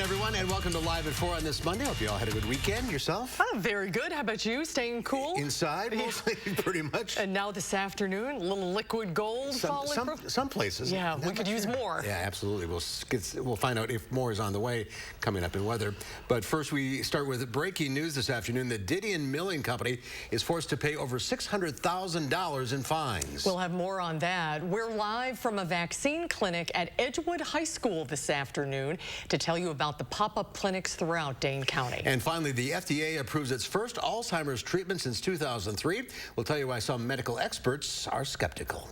everyone, and welcome to Live at 4 on this Monday. Hope you all had a good weekend. Yourself? Oh, very good. How about you? Staying cool? Inside, mostly, pretty much. And now this afternoon, a little liquid gold falling. Some places. Yeah, we could use more. Yeah, absolutely. We'll find out if more is on the way coming up in weather. But first, we start with breaking news this afternoon. The Diddy & Milling Company is forced to pay over $600,000 in fines. We'll have more on that. We're live from a vaccine clinic at Edgewood High School this afternoon to tell you about the pop-up clinics throughout Dane County. And finally, the FDA approves its first Alzheimer's treatment since 2003. We'll tell you why some medical experts are skeptical.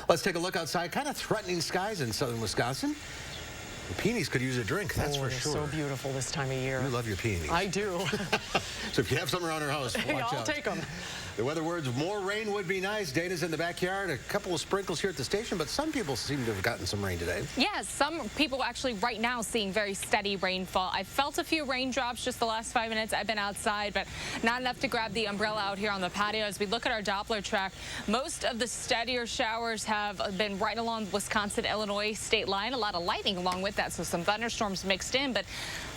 Let's take a look outside. Kind of threatening skies in southern Wisconsin. The peonies could use a drink, that's for sure. So beautiful this time of year. You love your peonies. I do. So if you have some around our house, watch out. I'll take them. The weather words, more rain would be nice. Dana's in the backyard. A couple of sprinkles here at the station, but some people seem to have gotten some rain today. Yes, some people actually right now seeing very steady rainfall. I felt a few raindrops just the last 5 minutes. I've been outside, but not enough to grab the umbrella out here on the patio. As we look at our Doppler track, most of the steadier showers have been right along the Wisconsin-Illinois state line. A lot of lightning along with that, so some thunderstorms mixed in, but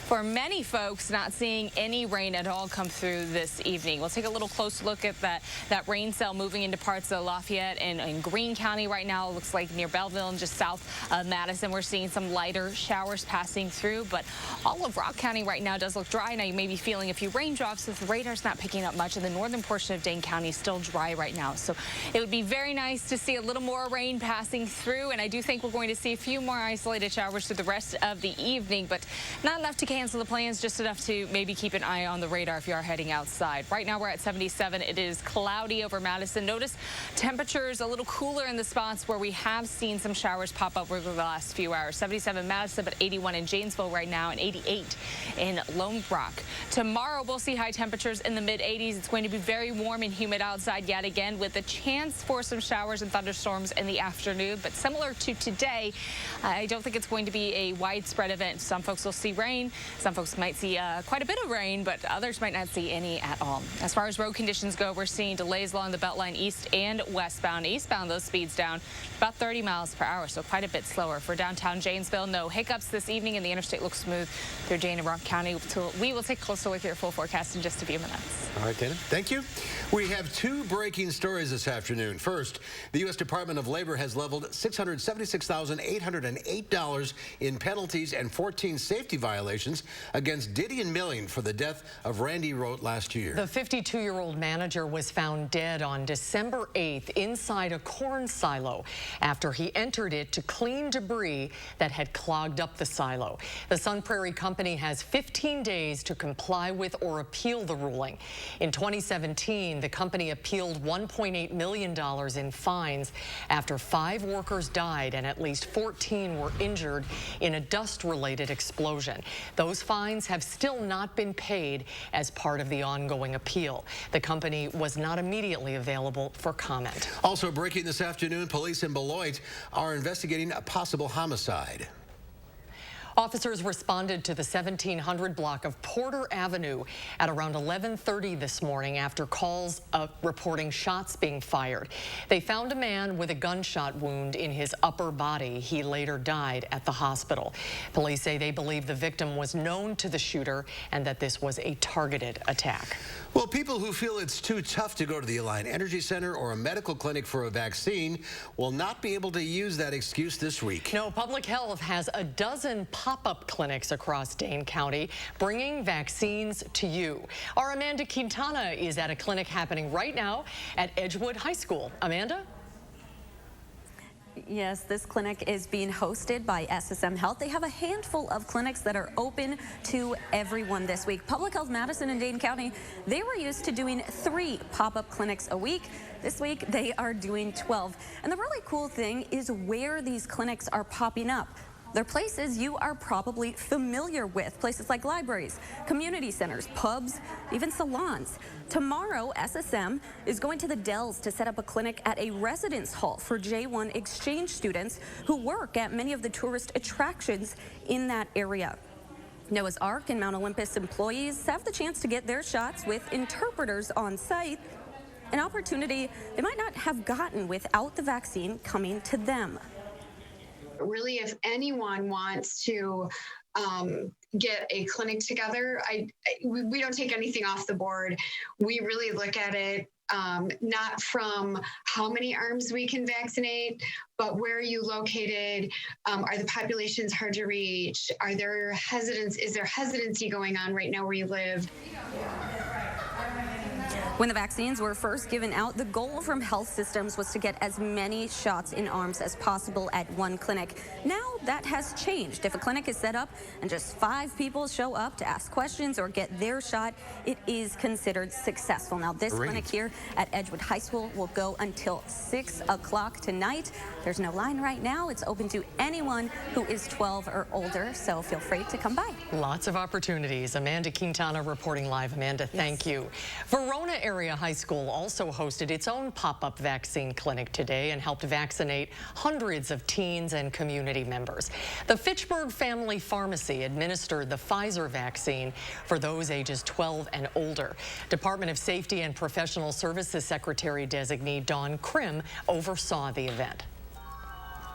for many folks, not seeing any rain at all come through this evening. We'll take a little close look at that rain cell moving into parts of Lafayette and in Greene County right now. It looks like near Belleville and just south of Madison, we're seeing some lighter showers passing through. But all of Rock County right now does look dry. Now you may be feeling a few raindrops as the radar's not picking up much, and the northern portion of Dane County is still dry right now. So it would be very nice to see a little more rain passing through, and I do think we're going to see a few more isolated showers through the rest of the evening, but not enough to cancel the plans, just enough to maybe keep an eye on the radar if you are heading outside. Right now we're at 77. It is cloudy over Madison. Notice temperatures a little cooler in the spots where we have seen some showers pop up over the last few hours. 77 Madison, but 81 in Janesville right now and 88 in Lone Rock. Tomorrow we'll see high temperatures in the mid-80s. It's going to be very warm and humid outside yet again, with a chance for some showers and thunderstorms in the afternoon. But similar to today, I don't think it's going to be a widespread event. Some folks will see rain. Some folks might see quite a bit of rain, but others might not see any at all. As far as road conditions go, we're seeing delays along the Beltline east and westbound. Eastbound, those speeds down about 30 miles per hour, so quite a bit slower. For downtown Janesville, no hiccups this evening, and the interstate looks smooth through Dane and Rock County. We will take a closer look at your full forecast in just a few minutes. All right, Dana, thank you. We have two breaking stories this afternoon. First, the U.S. Department of Labor has leveled $676,808 in penalties and 14 safety violations against Diddy & Milling for the death of Randy Rote last year. The 52-year-old manager was found dead on December 8th inside a corn silo after he entered it to clean debris that had clogged up the silo. The Sun Prairie Company has 15 days to comply with or appeal the ruling. In 2017, the company appealed $1.8 million in fines after 5 workers died and at least 14 were injured in a dust-related explosion. Those fines have still not been paid as part of the ongoing appeal. The company was not immediately available for comment. Also breaking this afternoon, police in Beloit are investigating a possible homicide. Officers responded to the 1700 block of Porter Avenue at around 11:30 this morning after calls reporting shots being fired. They found a man with a gunshot wound in his upper body. He later died at the hospital. Police say they believe the victim was known to the shooter and that this was a targeted attack. Well, people who feel it's too tough to go to the Alliant Energy Center or a medical clinic for a vaccine will not be able to use that excuse this week. No, Public Health has a dozen pop-up clinics across Dane County bringing vaccines to you. Our Amanda Quintana is at a clinic happening right now at Edgewood High School. Amanda? Yes, this clinic is being hosted by SSM Health. They have a handful of clinics that are open to everyone this week. Public Health Madison and Dane County, they were used to doing 3 pop-up clinics a week. This week, they are doing 12. And the really cool thing is where these clinics are popping up. They're places you are probably familiar with, places like libraries, community centers, pubs, even salons. Tomorrow, SSM is going to the Dells to set up a clinic at a residence hall for J1 exchange students who work at many of the tourist attractions in that area. Noah's Ark and Mount Olympus employees have the chance to get their shots with interpreters on site, an opportunity they might not have gotten without the vaccine coming to them. Really, if anyone wants to get a clinic together, we don't take anything off the board. We really look at it not from how many arms we can vaccinate, but where are you located? Are the populations hard to reach? Is there hesitancy going on right now where you live? When the vaccines were first given out, the goal from health systems was to get as many shots in arms as possible at one clinic. Now that has changed. If a clinic is set up and just 5 people show up to ask questions or get their shot, it is considered successful. Now, this clinic here at Edgewood High School will go until 6 o'clock tonight. There's no line right now. It's open to anyone who is 12 or older, so feel free to come by. Lots of opportunities. Amanda Quintana reporting live. Amanda, thank you. Verona Area High School also hosted its own pop-up vaccine clinic today and helped vaccinate hundreds of teens and community members. The Fitchburg Family Pharmacy administered the Pfizer vaccine for those ages 12 and older. Department of Safety and Professional Services Secretary Designee Dawn Krim oversaw the event.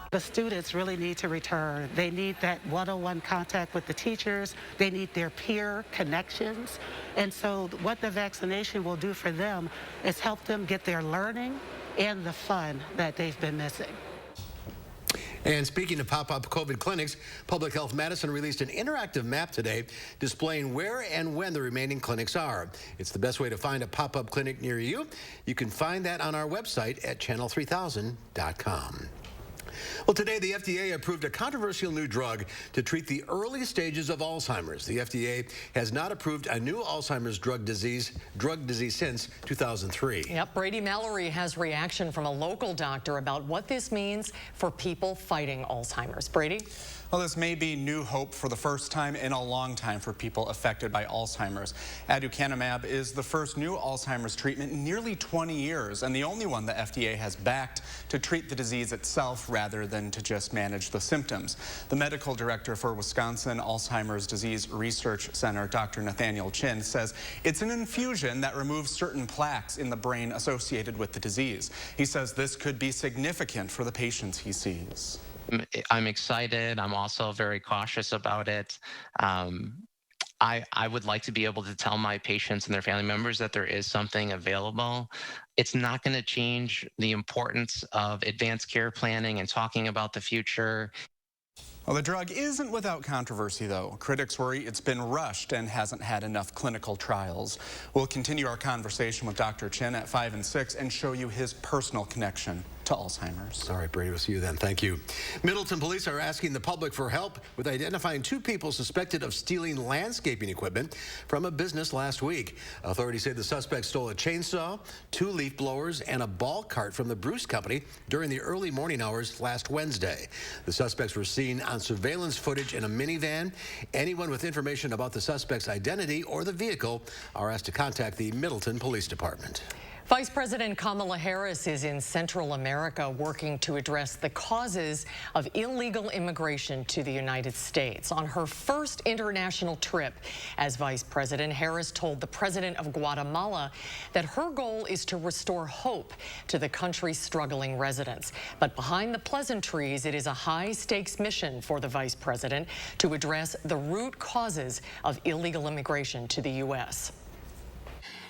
The students really need to return. They need that one-on-one contact with the teachers. They need their peer connections. And so what the vaccination will do for them is help them get their learning and the fun that they've been missing. And speaking of pop-up COVID clinics, Public Health Madison released an interactive map today displaying where and when the remaining clinics are. It's the best way to find a pop-up clinic near you. You can find that on our website at channel3000.com. Well, today the FDA approved a controversial new drug to treat the early stages of Alzheimer's. The FDA has not approved a new Alzheimer's drug disease since 2003. Yep, Brady Mallory has reaction from a local doctor about what this means for people fighting Alzheimer's. Brady? Well, this may be new hope for the first time in a long time for people affected by Alzheimer's. Aducanumab is the first new Alzheimer's treatment in nearly 20 years and the only one the FDA has backed to treat the disease itself rather than to just manage the symptoms. The medical director for Wisconsin Alzheimer's Disease Research Center, Dr. Nathaniel Chin, says it's an infusion that removes certain plaques in the brain associated with the disease. He says this could be significant for the patients he sees. I'm excited. I'm also very cautious about it. I would like to be able to tell my patients and their family members that there is something available. It's not going to change the importance of advanced care planning and talking about the future. Well, the drug isn't without controversy, though. Critics worry it's been rushed and hasn't had enough clinical trials. We'll continue our conversation with Dr. Chin at 5 and 6 and show you his personal connection to Alzheimer's. All right, Brady, we'll see you then. Thank you. Middleton police are asking the public for help with identifying 2 people suspected of stealing landscaping equipment from a business last week. Authorities say the suspects stole a chainsaw, 2 leaf blowers, and a ball cart from the Bruce Company during the early morning hours last Wednesday. The suspects were seen on surveillance footage in a minivan. Anyone with information about the suspect's identity or the vehicle are asked to contact the Middleton Police Department. Vice President Kamala Harris is in Central America working to address the causes of illegal immigration to the United States. On her first international trip as Vice President, Harris told the President of Guatemala that her goal is to restore hope to the country's struggling residents. But behind the pleasantries, it is a high-stakes mission for the Vice President to address the root causes of illegal immigration to the U.S.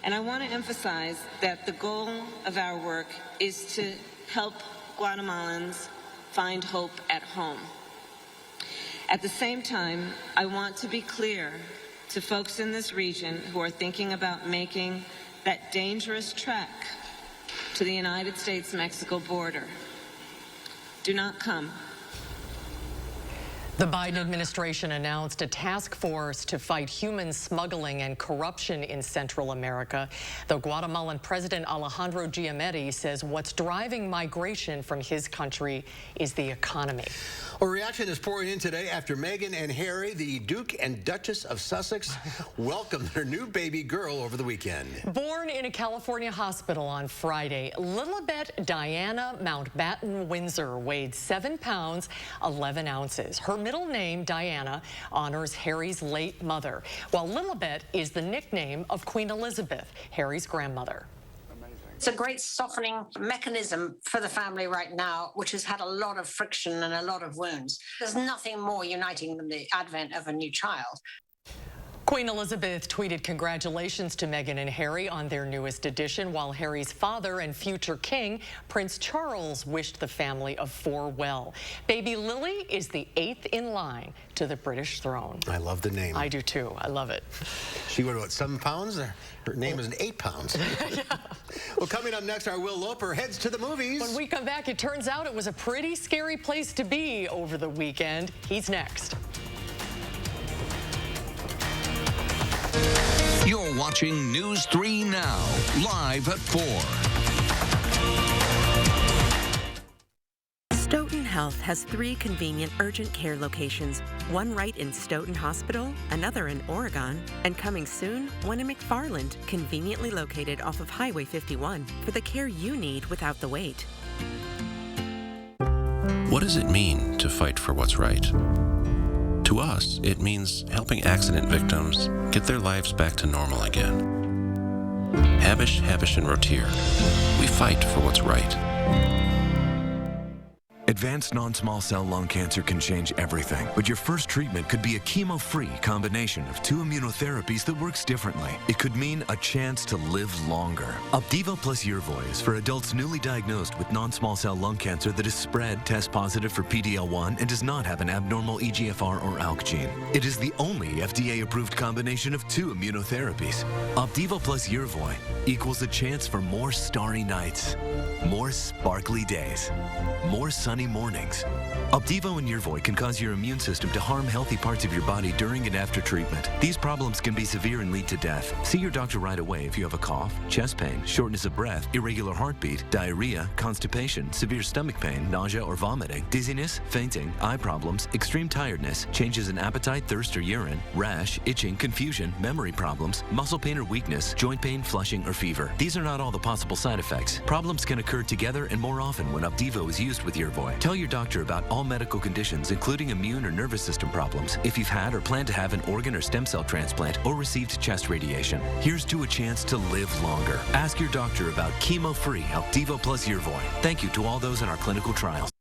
And I want to emphasize that the goal of our work is to help Guatemalans find hope at home. At the same time, I want to be clear to folks in this region who are thinking about making that dangerous trek to the United States-Mexico border. Do not come. The Biden administration announced a task force to fight human smuggling and corruption in Central America. The Guatemalan President Alejandro Giammattei says what's driving migration from his country is the economy. A reaction is pouring in today after Meghan and Harry, the Duke and Duchess of Sussex, welcomed their new baby girl over the weekend. Born in a California hospital on Friday, Lilibet Diana Mountbatten Windsor weighed 7 pounds, 11 ounces. Her middle name, Diana, honors Harry's late mother, while Lilibet is the nickname of Queen Elizabeth, Harry's grandmother. Amazing. It's a great softening mechanism for the family right now, which has had a lot of friction and a lot of wounds. There's nothing more uniting than the advent of a new child. Queen Elizabeth tweeted congratulations to Meghan and Harry on their newest addition, while Harry's father and future king, Prince Charles, wished the family of 4 well. Baby Lily is the 8th in line to the British throne. I love the name. I do too. I love it. She weighed, what, 7 pounds? Her name is 8 pounds. Yeah. Well, coming up next, our Will Loper heads to the movies. When we come back, it turns out it was a pretty scary place to be over the weekend. He's next. You're watching News 3 Now, live at 4. Stoughton Health has 3 convenient urgent care locations, one right in Stoughton Hospital, another in Oregon, and coming soon, one in McFarland, conveniently located off of Highway 51 for the care you need without the wait. What does it mean to fight for what's right? To us, it means helping accident victims get their lives back to normal again. Habish, and Rotier, we fight for what's right. Advanced non-small cell lung cancer can change everything, but your first treatment could be a chemo-free combination of 2 immunotherapies that works differently. It could mean a chance to live longer. Opdivo plus Yervoy is for adults newly diagnosed with non-small cell lung cancer that is spread, test positive for PD-L1, and does not have an abnormal EGFR or ALK gene. It is the only FDA-approved combination of 2 immunotherapies. Opdivo plus Yervoy equals a chance for more starry nights, more sparkly days, more sunny mornings. Opdivo and Yervoy can cause your immune system to harm healthy parts of your body during and after treatment. These problems can be severe and lead to death. See your doctor right away if you have a cough, chest pain, shortness of breath, irregular heartbeat, diarrhea, constipation, severe stomach pain, nausea or vomiting, dizziness, fainting, eye problems, extreme tiredness, changes in appetite, thirst or urine, rash, itching, confusion, memory problems, muscle pain or weakness, joint pain, flushing or fever. These are not all the possible side effects. Problems can occur together and more often when Opdivo is used with Yervoy. Tell your doctor about all medical conditions, including immune or nervous system problems, if you've had or plan to have an organ or stem cell transplant or received chest radiation. Here's to a chance to live longer. Ask your doctor about chemo-free Opdivo plus Yervoy. Thank you to all those in our clinical trials.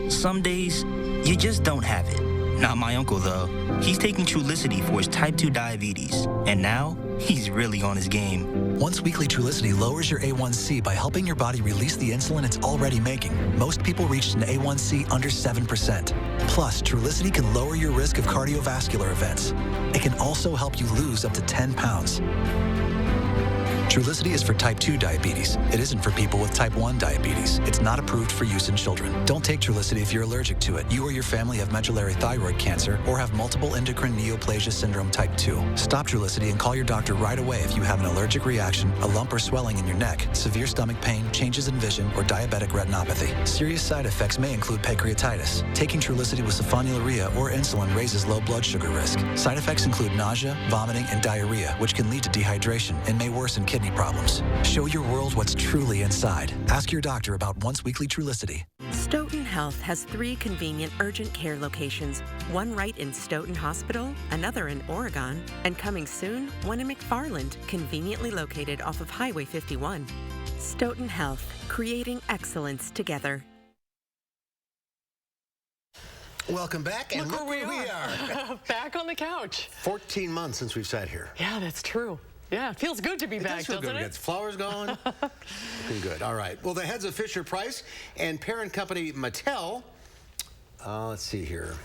Some days, you just don't have it. Not my uncle, though. He's taking Trulicity for his type 2 diabetes, and now he's really on his game. Once weekly Trulicity lowers your A1C by helping your body release the insulin it's already making. Most people reached an A1C under 7%. Plus, Trulicity can lower your risk of cardiovascular events. It can also help you lose up to 10 pounds. Trulicity is for type 2 diabetes. It isn't for people with type 1 diabetes. It's not approved for use in children. Don't take Trulicity if you're allergic to it. You or your family have medullary thyroid cancer or have multiple endocrine neoplasia syndrome type 2. Stop Trulicity and call your doctor right away if you have an allergic reaction, a lump or swelling in your neck, severe stomach pain, changes in vision, or diabetic retinopathy. Serious side effects may include pancreatitis. Taking Trulicity with sulfonylurea or insulin raises low blood sugar risk. Side effects include nausea, vomiting, and diarrhea, which can lead to dehydration and may worsen kidney problems. Show your world what's truly inside. Ask your doctor about once weekly Trulicity. Stoughton Health has 3 convenient urgent care locations, one right in Stoughton Hospital, another in Oregon, and coming soon, one in McFarland, conveniently located off of Highway 51. Stoughton Health, creating excellence together. Welcome back, and look where we are. Back on the couch. 14 months since we've sat here. Yeah, that's true. Yeah, it feels good to be back, does feel doesn't good. it? We got the flowers going. Looking good. All right. Well, the heads of Fisher-Price and parent company Mattel, let's see here.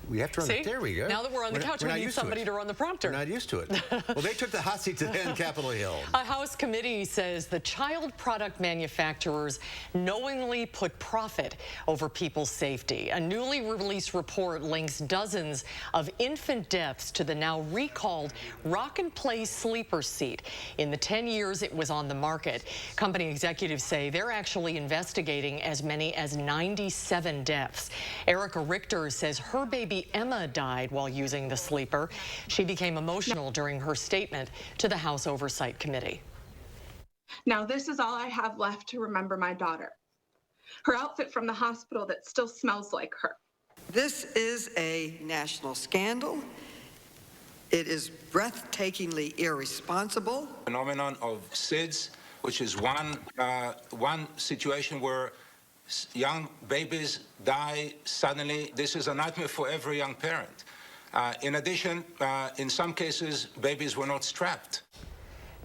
We have to run. There we go. Now that we're on the couch, we need somebody to run the prompter. We're not used to it. Well, they took the hot seat today on Capitol Hill. A House committee says the child product manufacturers knowingly put profit over people's safety. A newly released report links dozens of infant deaths to the now recalled Rock and Play sleeper seat. In the 10 years it was on the market, company executives say they're actually investigating as many as 97 deaths. Erica Richter says her baby Emma died while using the sleeper. She became emotional during her statement to the House Oversight Committee. Now, this is all I have left to remember my daughter. Her outfit from the hospital that still smells like her. This is a national scandal. It is breathtakingly irresponsible. Phenomenon of SIDS, which is one situation where young babies die suddenly. This is a nightmare for every young parent. In addition, in some cases, babies were not strapped.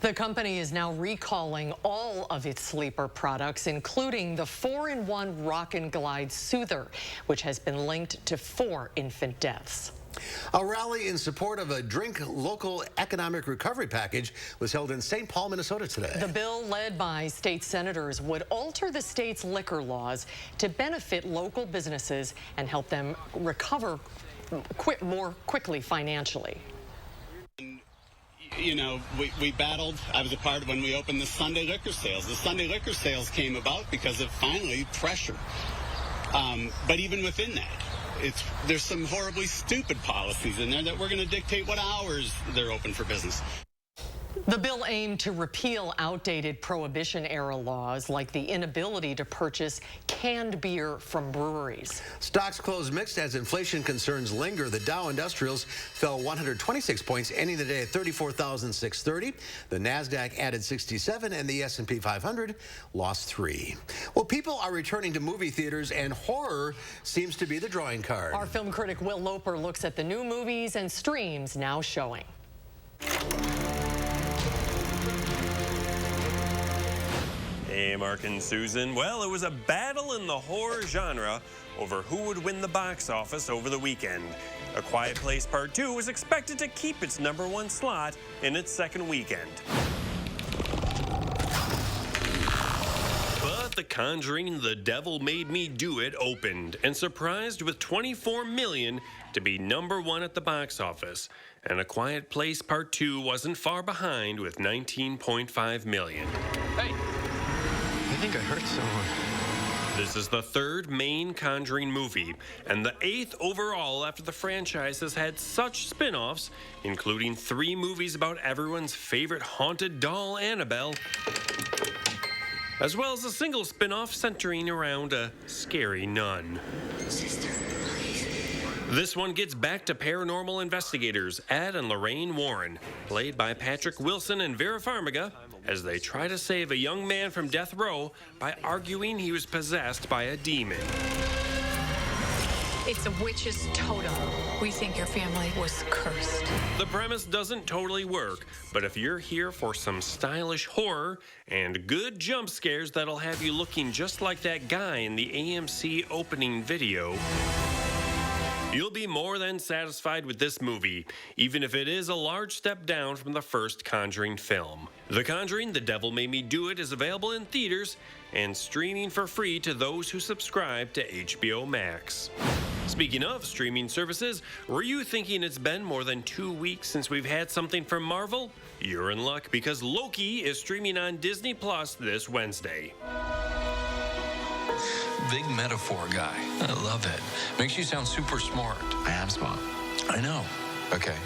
The company is now recalling all of its sleeper products, including the 4-in-1 Rock and Glide Soother, which has been linked to 4 infant deaths. A rally in support of a Drink Local Economic Recovery Package was held in St. Paul, Minnesota today. The bill, led by state senators, would alter the state's liquor laws to benefit local businesses and help them recover more quickly financially. You know, we battled. I was a part of when we opened the Sunday liquor sales. The Sunday liquor sales came about because of finally pressure. But even within that, there's some horribly stupid policies in there that we're going to dictate what hours they're open for business. The bill aimed to repeal outdated Prohibition-era laws like the inability to purchase canned beer from breweries. Stocks closed mixed as inflation concerns linger. The Dow Industrials fell 126 points, ending the day at 34,630. The Nasdaq added 67, and the S&P 500 lost 3. Well, people are returning to movie theaters, and horror seems to be the drawing card. Our film critic Will Loper looks at the new movies and streams now showing. Hey, Mark and Susan. Well, it was a battle in the horror genre over who would win the box office over the weekend. A Quiet Place Part 2 was expected to keep its #1 slot in its second weekend. But The Conjuring: The Devil Made Me Do It opened and surprised with $24 million to be #1 at the box office. And A Quiet Place Part 2 wasn't far behind with $19.5 million. Hey. I think I hurt someone. This is the 3rd main Conjuring movie, and the 8th overall after the franchise has had such spin-offs, including 3 movies about everyone's favorite haunted doll, Annabelle, as well as a single spin-off centering around a scary nun. Sister, please. This one gets back to paranormal investigators Ed and Lorraine Warren, played by Patrick Wilson and Vera Farmiga, as they try to save a young man from death row by arguing he was possessed by a demon. It's a witch's totem. We think your family was cursed. The premise doesn't totally work, but if you're here for some stylish horror and good jump scares that'll have you looking just like that guy in the AMC opening video, you'll be more than satisfied with this movie, even if it is a large step down from the first Conjuring film. The Conjuring: The Devil Made Me Do It is available in theaters and streaming for free to those who subscribe to HBO Max. Speaking of streaming services, were you thinking it's been more than 2 weeks since we've had something from Marvel? You're in luck, because Loki is streaming on Disney Plus this Wednesday. Big metaphor guy. I love it. Makes you sound super smart. I am smart. I know. Okay.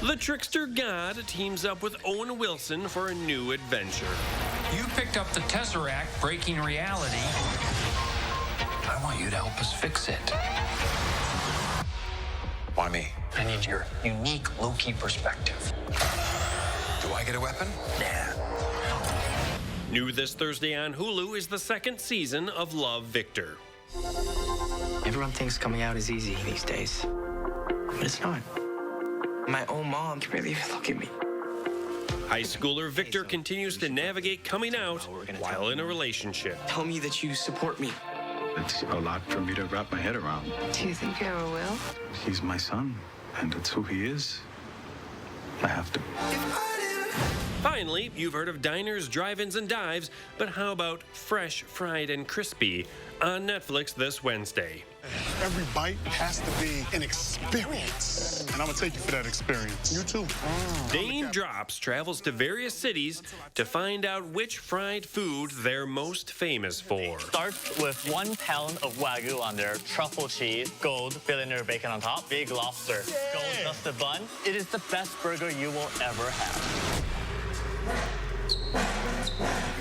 The Trickster God teams up with Owen Wilson for a new adventure. You picked up the Tesseract, breaking reality. I want you to help us fix it. Why me? I need your unique Loki perspective. Do I get a weapon? Nah. New this Thursday on Hulu is the 2nd season of Love, Victor. Everyone thinks coming out is easy these days, but it's not. My own mom can barely even look at me. High schooler Victor continues to navigate coming out while in a relationship. Tell me that you support me. It's a lot for me to wrap my head around. Do you think you ever will? He's my son, and it's who he is. I have to. Finally, you've heard of diners, drive-ins, and dives, but how about fresh, fried, and crispy on Netflix this Wednesday? Every bite has to be an experience, and I'm gonna take you for that experience. You too. Dane Drops travels to various cities to find out which fried food they're most famous for. Starts with 1 pound of Wagyu on there, truffle cheese, gold, billionaire bacon on top, big lobster, gold dusted bun. It is the best burger you will ever have.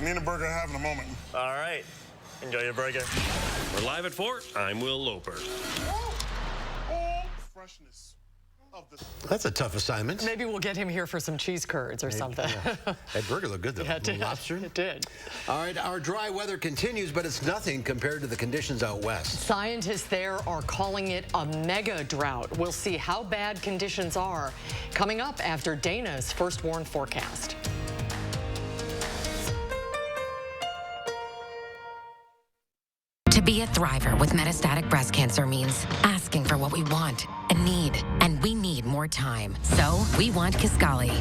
Me and the burger are having a moment. All right. Enjoy your burger. We're live at 4. I'm Will Loper. freshness of the... That's a tough assignment. Maybe we'll get him here for some cheese curds or something. Yeah. That burger looked good, though. Yeah, it did. Lobster. It did. All right, our dry weather continues, but it's nothing compared to the conditions out west. Scientists there are calling it a mega drought. We'll see how bad conditions are coming up after Dana's First Warn forecast. To be a thriver with metastatic breast cancer means asking for what we want and need. And we need more time. So we want Kisqali.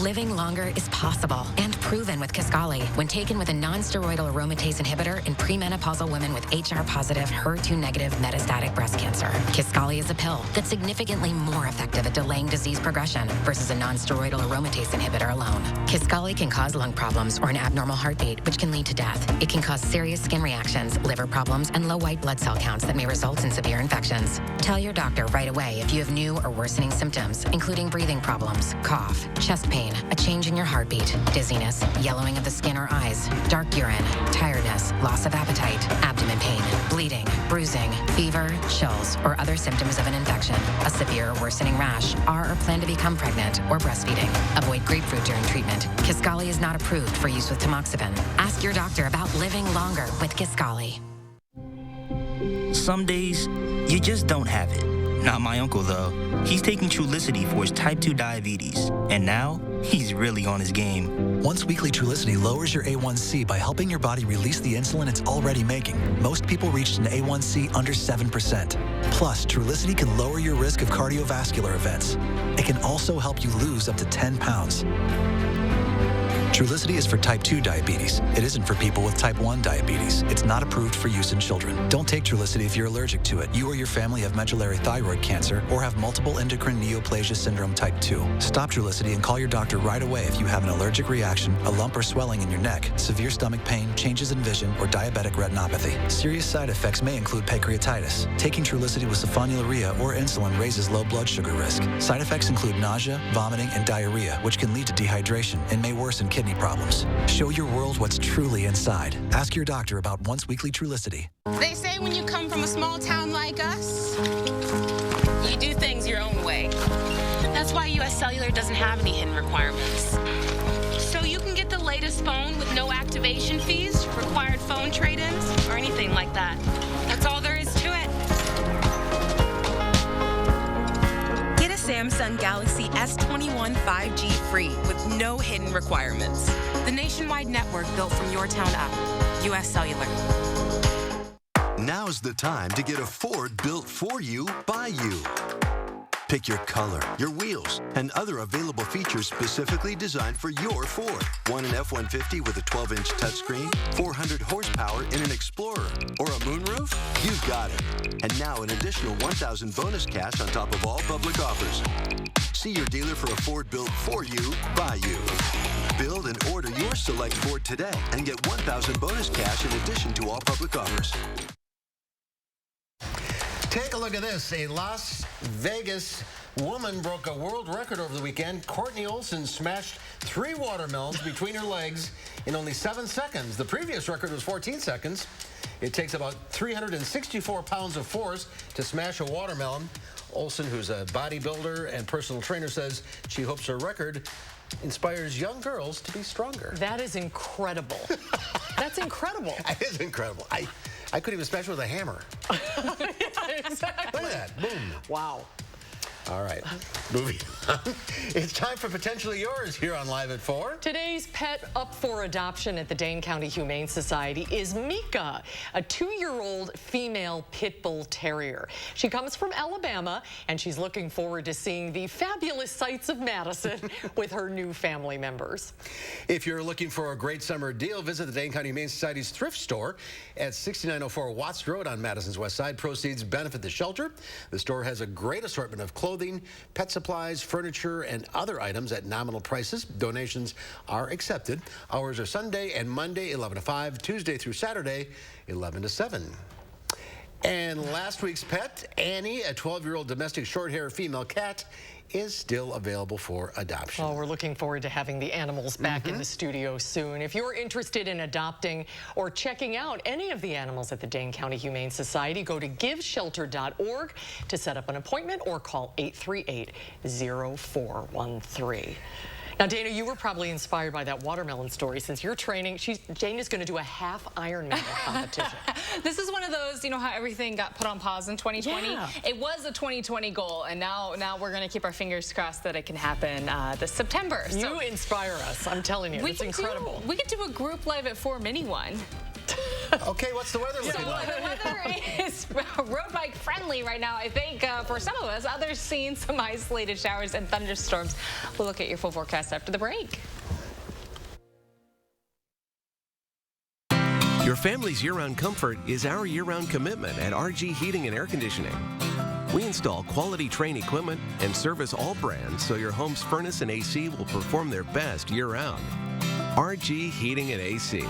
Living longer is possible and proven with Kisqali when taken with a non-steroidal aromatase inhibitor in premenopausal women with HR-positive, HER2-negative metastatic breast cancer. Kisqali is a pill that's significantly more effective at delaying disease progression versus a non-steroidal aromatase inhibitor alone. Kisqali can cause lung problems or an abnormal heartbeat, which can lead to death. It can cause serious skin reactions, liver problems, and low white blood cell counts that may result in severe infections. Tell your doctor right away if you have new or worsening symptoms, including breathing problems, cough, chest pain, a change in your heartbeat, dizziness, yellowing of the skin or eyes, dark urine, tiredness, loss of appetite, abdomen pain, bleeding, bruising, fever, chills, or other symptoms of an infection, a severe or worsening rash, are or plan to become pregnant or breastfeeding. Avoid grapefruit during treatment. Kisqali is not approved for use with tamoxifen. Ask your doctor about living longer with Kisqali. Some days, you just don't have it. Not my uncle, though. He's taking Trulicity for his type 2 diabetes. And now, he's really on his game. Once weekly Trulicity lowers your A1C by helping your body release the insulin it's already making. Most people reached an A1C under 7%. Plus, Trulicity can lower your risk of cardiovascular events. It can also help you lose up to 10 pounds. Trulicity is for type 2 diabetes. It isn't for people with type 1 diabetes. It's not approved for use in children. Don't take Trulicity if you're allergic to it. You or your family have medullary thyroid cancer or have multiple endocrine neoplasia syndrome type 2. Stop Trulicity and call your doctor right away if you have an allergic reaction, a lump or swelling in your neck, severe stomach pain, changes in vision, or diabetic retinopathy. Serious side effects may include pancreatitis. Taking Trulicity with sulfonylurea or insulin raises low blood sugar risk. Side effects include nausea, vomiting, and diarrhea, which can lead to dehydration and may worsen kidney problems. Show your world what's truly inside. Ask your doctor about once-weekly Trulicity. They say when you come from a small town like us, you do things your own way. That's why US Cellular doesn't have any hidden requirements. So you can get the latest phone with no activation fees, required phone trade-ins, or anything like that. That's all there is to it. Get a Samsung Galaxy S21 5G free with no hidden requirements. The nationwide network built from your town up. US Cellular. Now's the time to get a Ford built for you, by you. Pick your color, your wheels, and other available features specifically designed for your Ford. Want an F-150 with a 12-inch touchscreen, 400 horsepower in an Explorer, or a moonroof? You've got it. And now an additional 1,000 bonus cash on top of all public offers. See your dealer for a Ford built for you, by you. Build and order your select Ford today and get 1,000 bonus cash in addition to all public offers. Take a look at this. A Las Vegas woman broke a world record over the weekend. Courtney Olson smashed 3 watermelons between her legs in only 7 seconds. The previous record was 14 seconds. It takes about 364 pounds of force to smash a watermelon. Olson, who's a bodybuilder and personal trainer, says she hopes her record inspires young girls to be stronger. That is incredible. That's incredible. It is incredible. I couldn't even smash it with a hammer. Yeah, exactly. Look at that. Boom. Wow. All right, moving on. It's time for Potentially Yours here on Live at 4. Today's pet up for adoption at the Dane County Humane Society is Mika, a 2-year-old female pit bull terrier. She comes from Alabama, and she's looking forward to seeing the fabulous sights of Madison with her new family members. If you're looking for a great summer deal, visit the Dane County Humane Society's thrift store at 6904 Watts Road on Madison's west side. Proceeds benefit the shelter. The store has a great assortment of clothing, pet supplies, furniture, and other items at nominal prices. Donations are accepted. Hours are Sunday and Monday, 11 to 5, Tuesday through Saturday, 11 to 7. And last week's pet, Annie, a 12-year-old domestic short-hair female cat, is still available for adoption. Well, we're looking forward to having the animals back in the studio soon. If you're interested in adopting or checking out any of the animals at the Dane County Humane Society, go to giveshelter.org to set up an appointment or call 838-0413. Now, Dana, you were probably inspired by that watermelon story since you're training. Jane is going to do a half Ironman competition. This is one of those, you know how everything got put on pause in 2020? Yeah. It was a 2020 goal, and now we're going to keep our fingers crossed that it can happen this September. You inspire us, I'm telling you. It's incredible. We could do a group live at 4 Mini One. Okay, what's the weather looking like? The weather is road bike friendly right now, I think, for some of us. Others seeing some isolated showers and thunderstorms. We'll look at your full forecast after the break. Your family's year-round comfort is our year-round commitment at RG Heating and Air Conditioning. We install quality Trane equipment and service all brands so your home's furnace and AC will perform their best year-round. RG Heating and AC.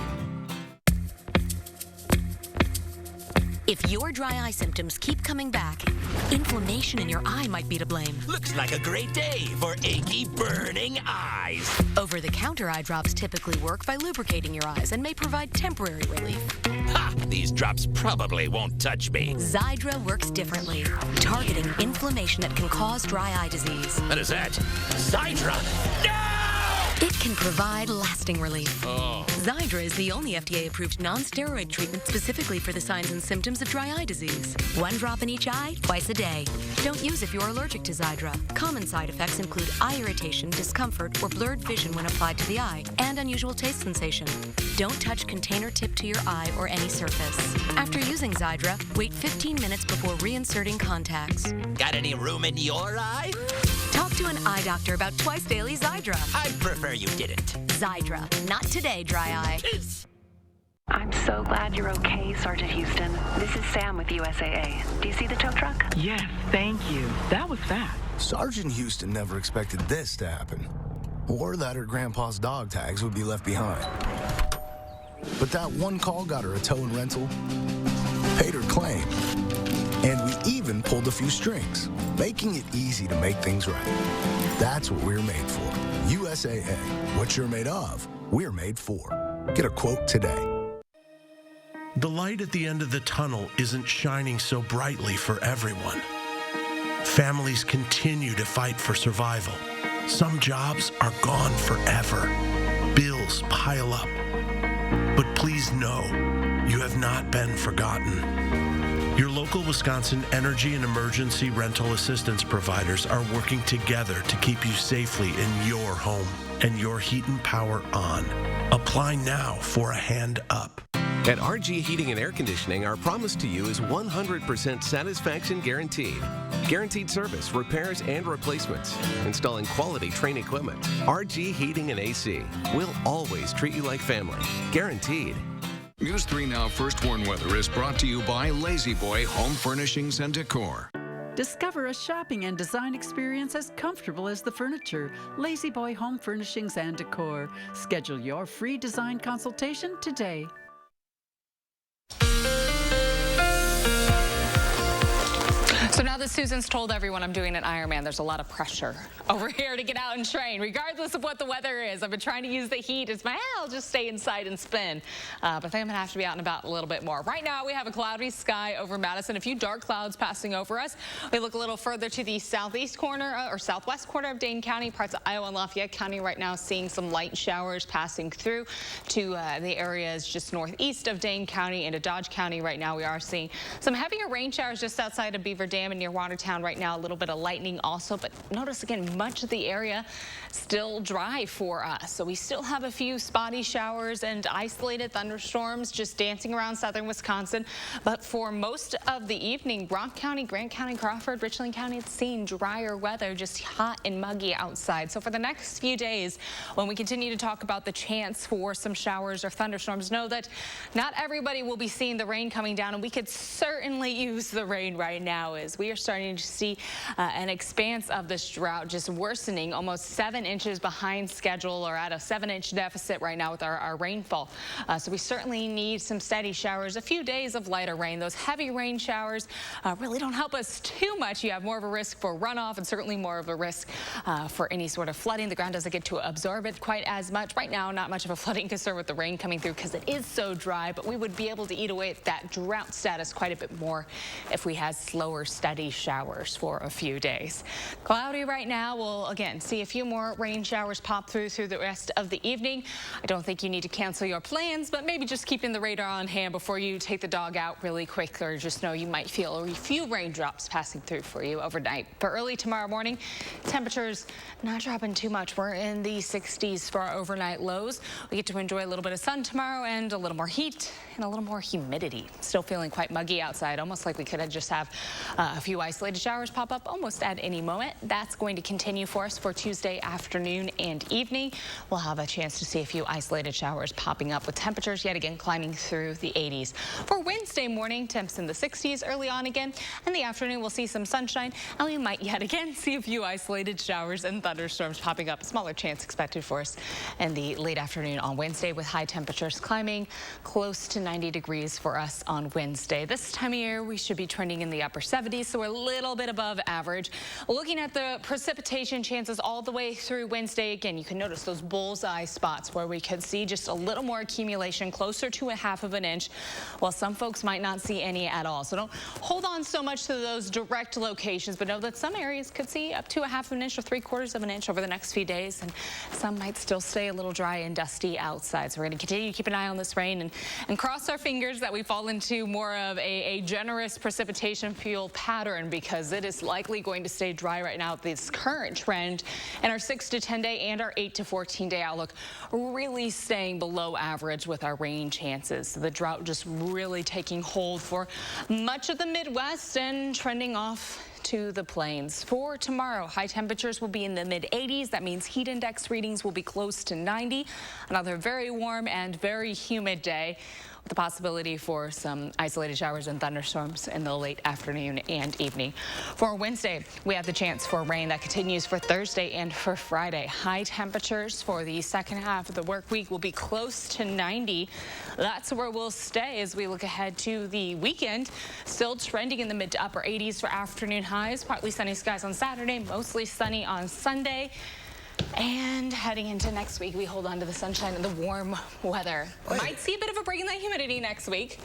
If your dry eye symptoms keep coming back, inflammation in your eye might be to blame. Looks like a great day for achy, burning eyes. Over-the-counter eye drops typically work by lubricating your eyes and may provide temporary relief. Ha! These drops probably won't touch me. Xiidra works differently, targeting inflammation that can cause dry eye disease. What is that? Xiidra? No! It can provide lasting relief. Oh. Xiidra is the only FDA-approved non-steroid treatment specifically for the signs and symptoms of dry eye disease. 1 drop in each eye, twice a day. Don't use if you're allergic to Xiidra. Common side effects include eye irritation, discomfort, or blurred vision when applied to the eye, and unusual taste sensation. Don't touch container tip to your eye or any surface. After using Xiidra, wait 15 minutes before reinserting contacts. Got any room in your eye? Talk to an eye doctor about twice daily Xiidra. I'd prefer you didn't. Xiidra. Not today, dry eye. I'm so glad you're okay, Sergeant Houston. This is Sam with USAA. Do you see the tow truck? Yes, thank you. That was fast. Sergeant Houston never expected this to happen, or that her grandpa's dog tags would be left behind. But that one call got her a tow and rental, paid her claim, and we even pulled a few strings, making it easy to make things right. That's what we're made for. USAA. What you're made of, we're made for. Get a quote today. The light at the end of the tunnel isn't shining so brightly for everyone. Families continue to fight for survival. Some jobs are gone forever. Bills pile up. But please know, you have not been forgotten. Your local Wisconsin energy and emergency rental assistance providers are working together to keep you safely in your home and your heat and power on. Apply now for a hand up. At RG Heating and Air Conditioning, our promise to you is 100% satisfaction guaranteed. Guaranteed service, repairs, and replacements. Installing quality Trane equipment. RG Heating and AC. We'll always treat you like family. Guaranteed. News 3 Now First Warn Weather is brought to you by Lazy Boy Home Furnishings and Decor. Discover a shopping and design experience as comfortable as the furniture. Lazy Boy Home Furnishings and Decor. Schedule your free design consultation today. So now that Susan's told everyone I'm doing an Ironman, there's a lot of pressure over here to get out and train, regardless of what the weather is. I've been trying to use the heat as I'll just stay inside and spin. But I think I'm going to have to be out and about a little bit more. Right now, we have a cloudy sky over Madison, a few dark clouds passing over us. We look a little further to the southeast corner or southwest corner of Dane County, parts of Iowa and Lafayette County right now, seeing some light showers passing through to the areas just northeast of Dane County into Dodge County. Right now, we are seeing some heavier rain showers just outside of Beaver Dam and near Watertown right now. A little bit of lightning also, but notice again, much of the area still dry for us. So we still have a few spotty showers and isolated thunderstorms just dancing around southern Wisconsin. But for most of the evening, Rock County, Grant County, Crawford, Richland County, it's seeing drier weather, just hot and muggy outside. So for the next few days, when we continue to talk about the chance for some showers or thunderstorms, know that not everybody will be seeing the rain coming down, and we could certainly use the rain right now as as we are starting to see an expanse of this drought just worsening, almost 7 inches behind schedule, or at a 7-inch deficit right now with our rainfall. So we certainly need some steady showers, a few days of lighter rain. Those heavy rain showers really don't help us too much. You have more of a risk for runoff and certainly more of a risk for any sort of flooding. The ground doesn't get to absorb it quite as much. Right now, not much of a flooding concern with the rain coming through because it is so dry, but we would be able to eat away at that drought status quite a bit more if we had slower, steady showers for a few days. Cloudy right now. We'll again see a few more rain showers pop through the rest of the evening. I don't think you need to cancel your plans, but maybe just keeping the radar on hand before you take the dog out really quick, or just know you might feel a few raindrops passing through for you overnight. But early tomorrow morning, temperatures not dropping too much. We're in the 60s for our overnight lows. We get to enjoy a little bit of sun tomorrow and a little more heat and a little more humidity. Still feeling quite muggy outside, almost like we could just have a few isolated showers pop up almost at any moment. That's going to continue for us for Tuesday afternoon and evening. We'll have a chance to see a few isolated showers popping up with temperatures yet again climbing through the 80s. For Wednesday morning, temps in the 60s early on again. In the afternoon, we'll see some sunshine, and we might yet again see a few isolated showers and thunderstorms popping up. Smaller chance expected for us in the late afternoon on Wednesday, with high temperatures climbing close to 90 degrees for us on Wednesday. This time of year, we should be trending in the upper 70s, so we're a little bit above average. Looking at the precipitation chances all the way through Wednesday, again, you can notice those bullseye spots where we could see just a little more accumulation, closer to 1/2 of an inch, while some folks might not see any at all. So don't hold on so much to those direct locations, but know that some areas could see up to 1/2 of an inch or 3/4 of an inch over the next few days, and some might still stay a little dry and dusty outside. So we're going to continue to keep an eye on this rain and cross our fingers that we fall into more of a generous precipitation fuel pattern, because it is likely going to stay dry right now. This current trend in our 6 to 10 day and our 8 to 14 day outlook really staying below average with our rain chances. So the drought just really taking hold for much of the Midwest and trending off to the plains. For tomorrow, high temperatures will be in the mid-80s. That means heat index readings will be close to 90. Another very warm and very humid day, with the possibility for some isolated showers and thunderstorms in the late afternoon and evening. For Wednesday, we have the chance for rain that continues for Thursday and for Friday. High temperatures for the second half of the work week will be close to 90. That's where we'll stay as we look ahead to the weekend. Still trending in the mid to upper 80s for afternoon highs. Partly sunny skies on Saturday, mostly sunny on Sunday. And heading into next week, we hold on to the sunshine and the warm weather. Might see a bit of a break in that humidity next week.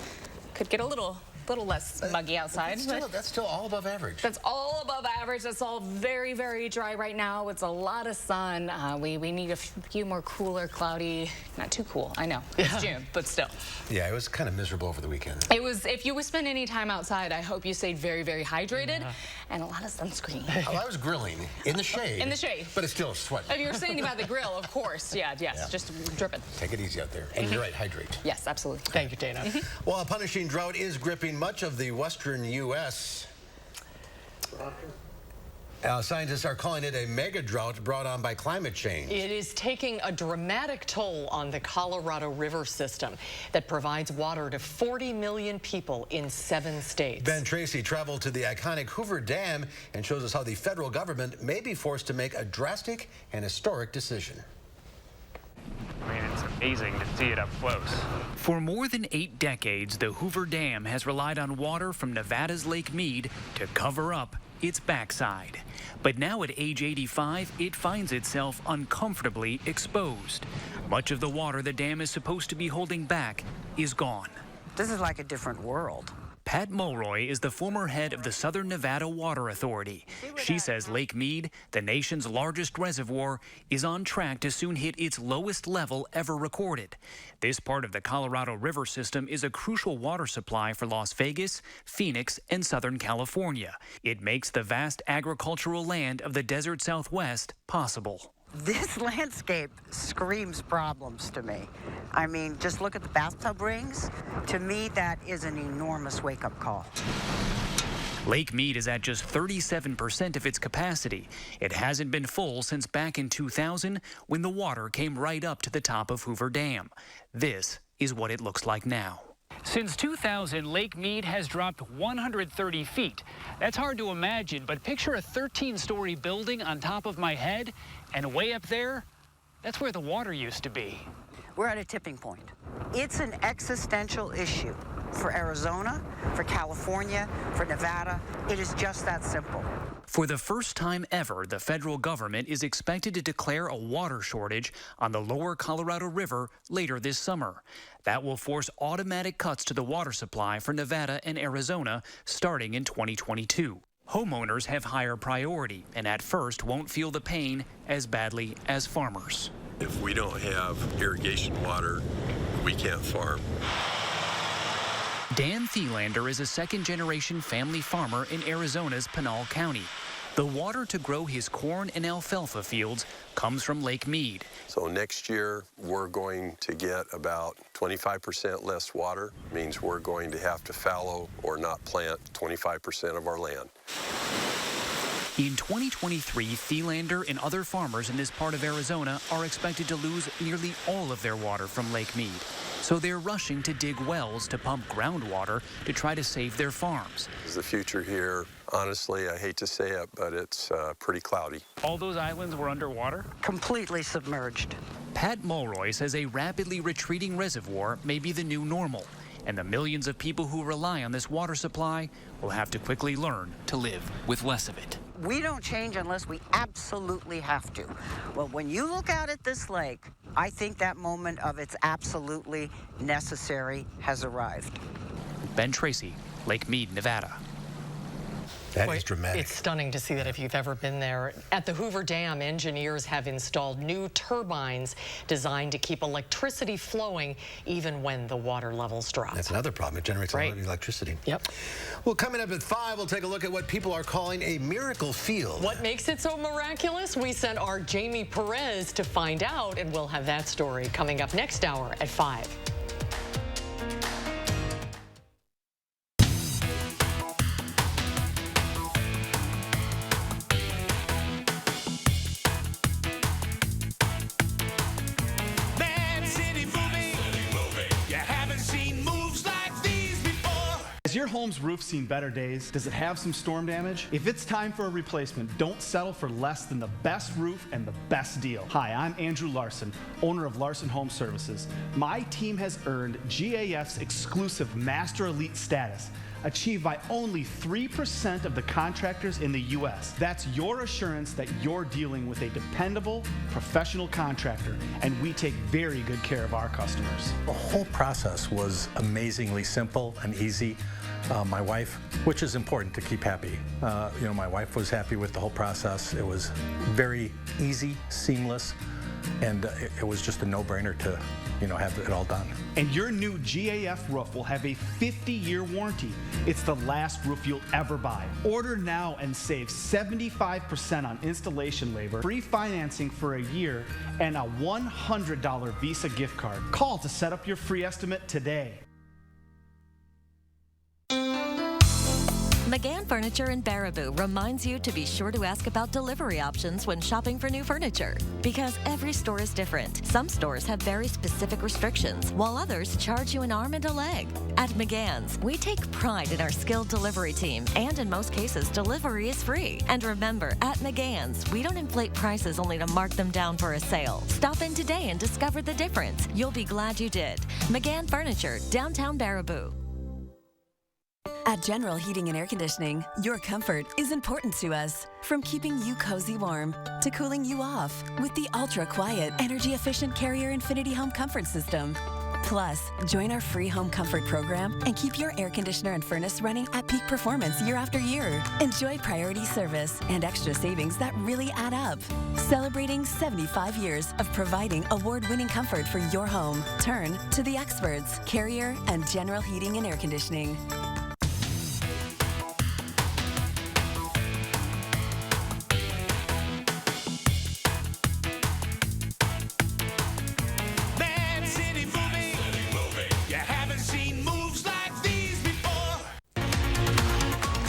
Could get a little less muggy outside. That's still all above average. That's all above average. That's all very, very dry right now. It's a lot of sun. We need a few more cooler, cloudy, not too cool. I know, it's June, but still. Yeah, it was kind of miserable over the weekend. It was. If you spend any time outside, I hope you stayed very, very hydrated and a lot of sunscreen. Oh, I was grilling in the shade. In the shade. But it's still sweating. If you were standing by the grill, of course. Yes, just dripping. Take it easy out there. And you're right, hydrate. Yes, absolutely. Thank you, Dana. Well, a punishing drought is gripping much of the western U.S. Scientists are calling it a mega drought brought on by climate change. It is taking a dramatic toll on the Colorado River system that provides water to 40 million people in 7 states. Ben Tracy traveled to the iconic Hoover Dam and shows us how the federal government may be forced to make a drastic and historic decision. I mean, it's amazing to see it up close. For more than 8 decades, the Hoover Dam has relied on water from Nevada's Lake Mead to cover up its backside. But now at age 85, it finds itself uncomfortably exposed. Much of the water the dam is supposed to be holding back is gone. This is like a different world. Pat Mulroy is the former head of the Southern Nevada Water Authority. She says Lake Mead, the nation's largest reservoir, is on track to soon hit its lowest level ever recorded. This part of the Colorado River system is a crucial water supply for Las Vegas, Phoenix, and Southern California. It makes the vast agricultural land of the desert Southwest possible. This landscape screams problems to me. I mean, just look at the bathtub rings. To me, that is an enormous wake-up call. Lake Mead is at just 37% of its capacity. It hasn't been full since back in 2000 when the water came right up to the top of Hoover Dam. This is what it looks like now. Since 2000, Lake Mead has dropped 130 feet. That's hard to imagine, but picture a 13-story building on top of my head, and way up there, that's where the water used to be. We're at a tipping point. It's an existential issue for Arizona, for California, for Nevada. It is just that simple. For the first time ever, the federal government is expected to declare a water shortage on the lower Colorado River later this summer. That will force automatic cuts to the water supply for Nevada and Arizona starting in 2022. Homeowners have higher priority and at first won't feel the pain as badly as farmers. If we don't have irrigation water, we can't farm. Dan Thielander is a second-generation family farmer in Arizona's Pinal County. The water to grow his corn and alfalfa fields comes from Lake Mead. So next year, we're going to get about 25% less water. Means we're going to have to fallow or not plant 25% of our land. In 2023, Thielander and other farmers in this part of Arizona are expected to lose nearly all of their water from Lake Mead. So they're rushing to dig wells to pump groundwater to try to save their farms. Is the future here? Honestly, I hate to say it, but it's pretty cloudy. All those islands were underwater? Completely submerged. Pat Mulroy says a rapidly retreating reservoir may be the new normal, and the millions of people who rely on this water supply will have to quickly learn to live with less of it. We don't change unless we absolutely have to. Well, when you look out at this lake, I think that moment of it's absolutely necessary has arrived. Ben Tracy, Lake Mead, Nevada. That is dramatic. It's stunning to see that if you've ever been there. At the Hoover Dam, engineers have installed new turbines designed to keep electricity flowing even when the water levels drop. That's another problem. It generates a lot of electricity. Yep. Well, coming up at 5, we'll take a look at what people are calling a miracle field. What makes it so miraculous? We sent our Jamie Perez to find out, and we'll have that story coming up next hour at 5. Has your home's roof seen better days? Does it have some storm damage? If it's time for a replacement, don't settle for less than the best roof and the best deal. Hi, I'm Andrew Larson, owner of Larson Home Services. My team has earned GAF's exclusive Master Elite status, achieved by only 3% of the contractors in the U.S. That's your assurance that you're dealing with a dependable, professional contractor, and we take very good care of our customers. The whole process was amazingly simple and easy. My wife, which is important to keep happy, my wife was happy with the whole process. It was very easy, seamless, and it was just a no-brainer to have it all done. And your new GAF roof will have a 50-year warranty. It's the last roof you'll ever buy. Order now and save 75% on installation labor, free financing for a year, and a $100 Visa gift card. Call to set up your free estimate today. McGann Furniture in Baraboo reminds you to be sure to ask about delivery options when shopping for new furniture. Because every store is different. Some stores have very specific restrictions, while others charge you an arm and a leg. At McGann's, we take pride in our skilled delivery team, and in most cases, delivery is free. And remember, at McGann's, we don't inflate prices only to mark them down for a sale. Stop in today and discover the difference. You'll be glad you did. McGann Furniture, downtown Baraboo. At General Heating and Air Conditioning, your comfort is important to us. From keeping you cozy warm to cooling you off with the ultra-quiet, energy-efficient Carrier Infinity Home Comfort System. Plus, join our free home comfort program and keep your air conditioner and furnace running at peak performance year after year. Enjoy priority service and extra savings that really add up. Celebrating 75 years of providing award-winning comfort for your home. Turn to the experts, Carrier and General Heating and Air Conditioning.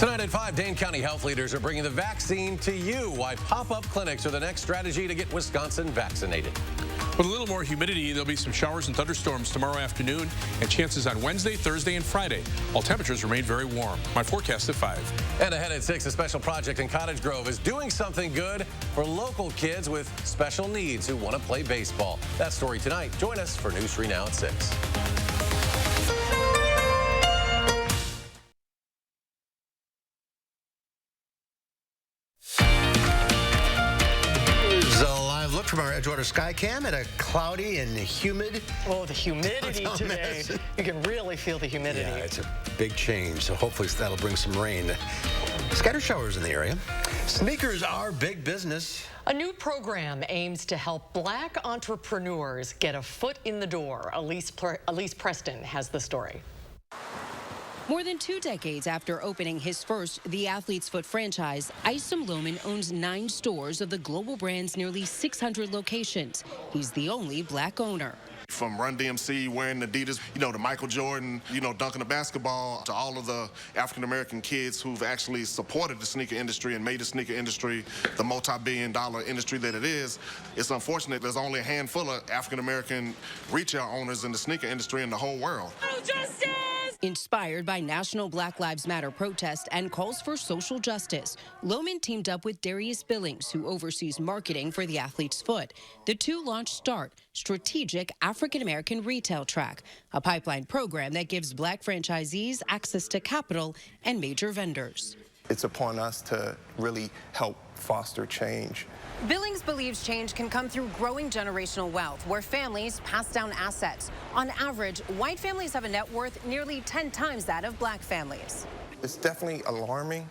Tonight at 5, Dane County health leaders are bringing the vaccine to you. Why pop-up clinics are the next strategy to get Wisconsin vaccinated. With a little more humidity, there'll be some showers and thunderstorms tomorrow afternoon and chances on Wednesday, Thursday, and Friday. All temperatures remain very warm. My forecast at 5. And ahead at 6, a special project in Cottage Grove is doing something good for local kids with special needs who want to play baseball. That story tonight. Join us for News 3 Now at 6. From our Edgewater Skycam at a cloudy and humid. Oh, the humidity today. You can really feel the humidity. Yeah, it's a big change, so hopefully that'll bring some rain. Scattered showers in the area. Sneakers are big business. A new program aims to help black entrepreneurs get a foot in the door. Elise Preston has the story. More than 2 decades after opening his first The Athlete's Foot franchise, Isom Lohman owns 9 stores of the global brand's nearly 600 locations. He's the only black owner. From Run DMC wearing Adidas, to Michael Jordan, dunking the basketball, to all of the African-American kids who've actually supported the sneaker industry and made the sneaker industry the multi-billion-dollar industry that it is. It's unfortunate there's only a handful of African-American retail owners in the sneaker industry in the whole world. Justice! Inspired by National Black Lives Matter protest and calls for social justice, Lohman teamed up with Darius Billings, who oversees marketing for The Athlete's Foot. The two launched START, Strategic African-American Retail Track, a pipeline program that gives black franchisees access to capital and major vendors. It's upon us to really help foster change. Billings believes change can come through growing generational wealth, where families pass down assets. On average, white families have a net worth nearly 10 times that of black families. It's definitely alarming,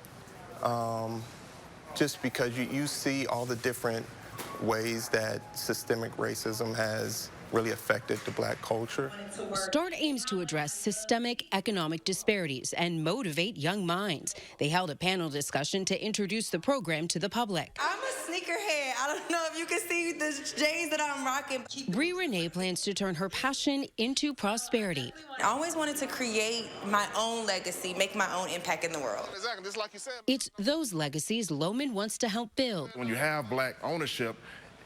just because you see all the different ways that systemic racism has really affected the black culture. START aims to address systemic economic disparities and motivate young minds. They held a panel discussion to introduce the program to the public. I'm a sneakerhead. I don't know if you can see the J's that I'm rocking. Bree Renee plans to turn her passion into prosperity. I always wanted to create my own legacy, make my own impact in the world. Exactly, just like you said. It's those legacies Lohman wants to help build. When you have black ownership,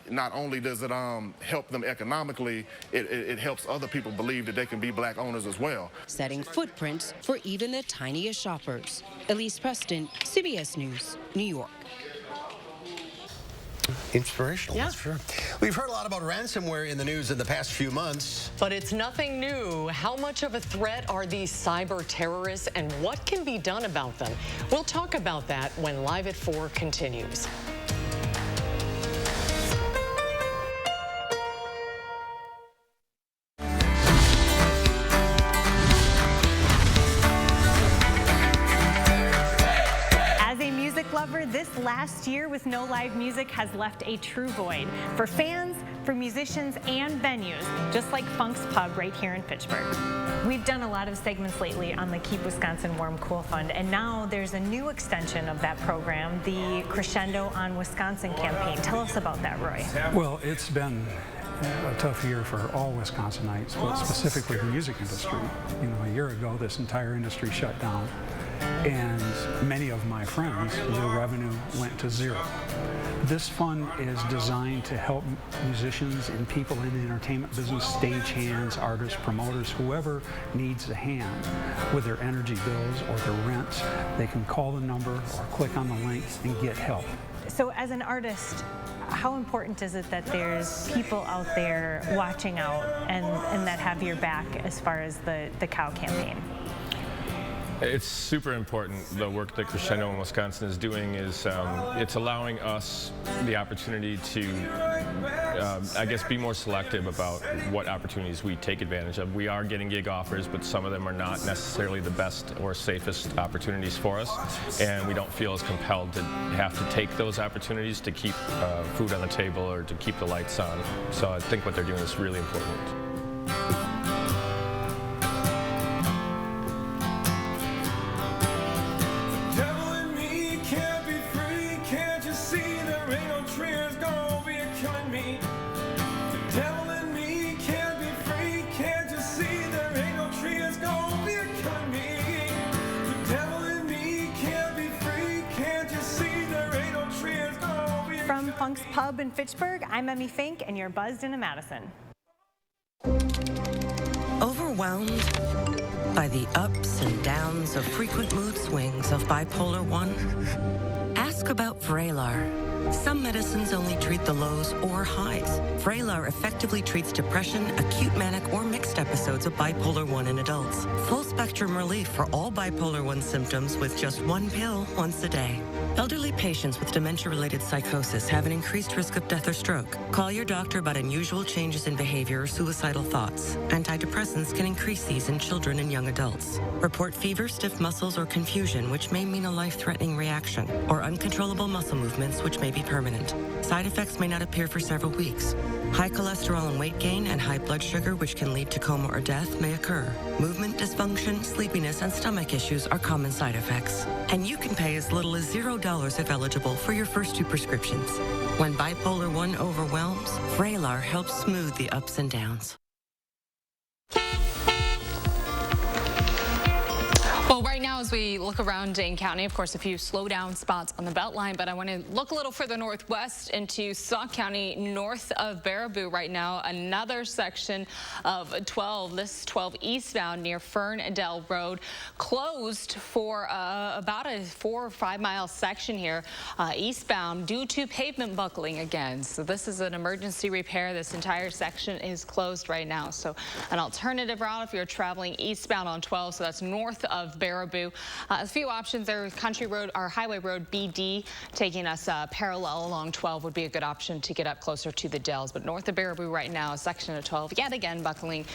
not only does it help them economically, it helps other people believe that they can be black owners as well. Setting footprints for even the tiniest shoppers. Elise Preston, CBS News, New York. Inspirational, that's sure. We've heard a lot about ransomware in the news in the past few months. But it's nothing new. How much of a threat are these cyber terrorists, and what can be done about them? We'll talk about that when Live at 4 continues. This last year with no live music has left a true void for fans, for musicians, and venues, just like Funk's Pub right here in Fitchburg. We've done a lot of segments lately on the Keep Wisconsin Warm Cool Fund, and now there's a new extension of that program, the Crescendo on Wisconsin campaign. Tell us about that, Roy. Well, it's been a tough year for all Wisconsinites, but specifically the music industry. A year ago, this entire industry shut down, and many of my friends, their revenue went to zero. This fund is designed to help musicians and people in the entertainment business, stagehands, artists, promoters, whoever needs a hand with their energy bills or their rents. They can call the number or click on the link and get help. So as an artist, how important is it that there's people out there watching out and that have your back as far as the COW campaign? It's super important. The work that Crescendo in Wisconsin is doing is it's allowing us the opportunity to, I guess, be more selective about what opportunities we take advantage of. We are getting gig offers, but some of them are not necessarily the best or safest opportunities for us, and we don't feel as compelled to have to take those opportunities to keep food on the table or to keep the lights on. So I think what they're doing is really important. Can't be Funk's Pub in Fitchburg, I'm Emmy Fink, and you're buzzed into Madison. Overwhelmed by the ups and downs of frequent mood swings of bipolar 1? Ask about Vraylar. Some medicines only treat the lows or highs. Vraylar effectively treats depression, acute manic, or mixed episodes of bipolar 1 in adults. Full spectrum relief for all bipolar 1 symptoms with just one pill once a day. Elderly patients with dementia-related psychosis have an increased risk of death or stroke. Call your doctor about unusual changes in behavior or suicidal thoughts. Antidepressants can increase these in children and young adults. Report fever, stiff muscles, or confusion, which may mean a life-threatening reaction, or uncontrollable muscle movements, which may be permanent. Side effects may not appear for several weeks. High cholesterol and weight gain and high blood sugar, which can lead to coma or death, may occur. Movement dysfunction, sleepiness, and stomach issues are common side effects. And you can pay as little as $0 if eligible for your first 2 prescriptions. When bipolar 1 overwhelms, Vraylar helps smooth the ups and downs. Well, right now, as we look around Dane County, of course, a few slowdown spots on the Beltline, but I want to look a little further northwest into Sauk County, north of Baraboo right now. Another section of 12, this 12 eastbound near Ferndale Road, closed for about a 4 or 5 mile section here eastbound due to pavement buckling again. So this is an emergency repair. This entire section is closed right now. So an alternative route if you're traveling eastbound on 12, so that's north of Baraboo. A few options there. Country Road or Highway Road BD taking us parallel along 12 would be a good option to get up closer to the Dells. But north of Baraboo right now, a section of 12 yet again buckling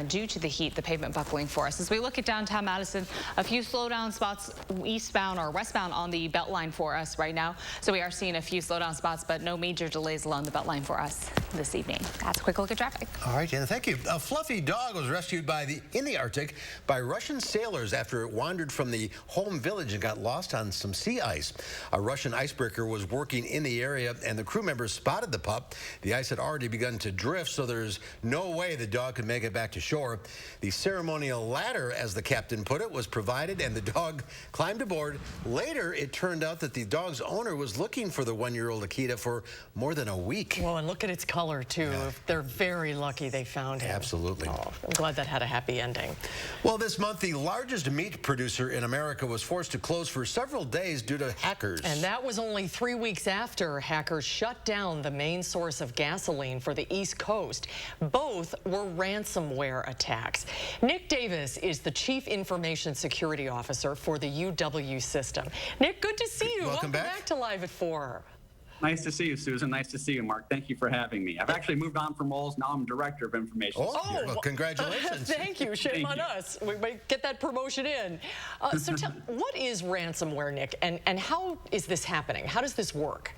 due to the heat, the pavement buckling for us. As we look at downtown Madison, a few slowdown spots eastbound or westbound on the Beltline for us right now. So we are seeing a few slowdown spots, but no major delays along the Beltline for us this evening. That's a quick look at traffic. All right, Jenna, thank you. A fluffy dog was rescued in the Arctic by Russian sailors after it wandered from the home village and got lost on some sea ice. A Russian icebreaker was working in the area, and the crew members spotted the pup. The ice had already begun to drift, so there's no way the dog could make it back to shore. The ceremonial ladder, as the captain put it, was provided, and the dog climbed aboard. Later, it turned out that the dog's owner was looking for the 1-year-old Akita for more than a week. Well, and look at its color, too. Yeah. They're very lucky they found him. Absolutely. Oh, I'm glad that had a happy ending. Well, this month, the largest meat producer in America was forced to close for several days due to hackers. And that was only 3 weeks after hackers shut down the main source of gasoline for the East Coast. Both were ransomware attacks. Nick Davis is the Chief Information Security Officer for the UW system. Nick, good to see you. Welcome back to Live at 4. Nice to see you, Susan. Nice to see you, Mark. Thank you for having me. I've actually moved on from roles. Now I'm Director of Information Security. Well, congratulations. Thank you. Shame on us. We might get that promotion in. So what is ransomware, Nick, and how is this happening? How does this work?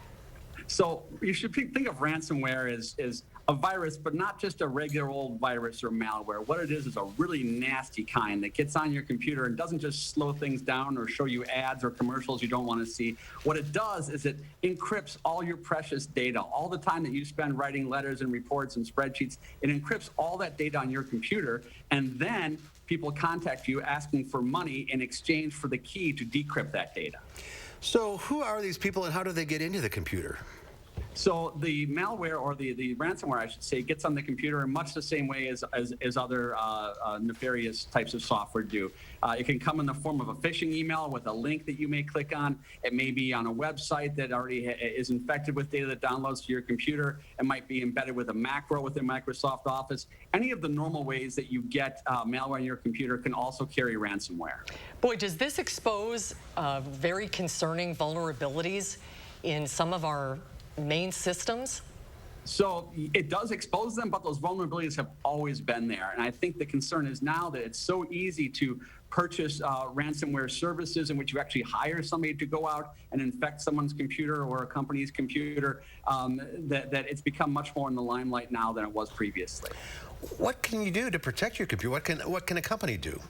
So you should think of ransomware as a virus, but not just a regular old virus or malware. What it is a really nasty kind that gets on your computer and doesn't just slow things down or show you ads or commercials you don't want to see. What it does is it encrypts all your precious data, all the time that you spend writing letters and reports and spreadsheets. It encrypts all that data on your computer, and then people contact you asking for money in exchange for the key to decrypt that data. So who are these people and how do they get into the computer? So the malware, or the ransomware, I should say, gets on the computer in much the same way as other nefarious types of software do. It can come in the form of a phishing email with a link that you may click on. It may be on a website that already is infected with data that downloads to your computer. It might be embedded with a macro within Microsoft Office. Any of the normal ways that you get malware on your computer can also carry ransomware. Boy, does this expose very concerning vulnerabilities in some of our main systems? So it does expose them, but those vulnerabilities have always been there. And I think the concern is now that it's so easy to purchase ransomware services in which you actually hire somebody to go out and infect someone's computer or a company's computer, that it's become much more in the limelight now than it was previously. What can you do to protect your computer? What can a company do?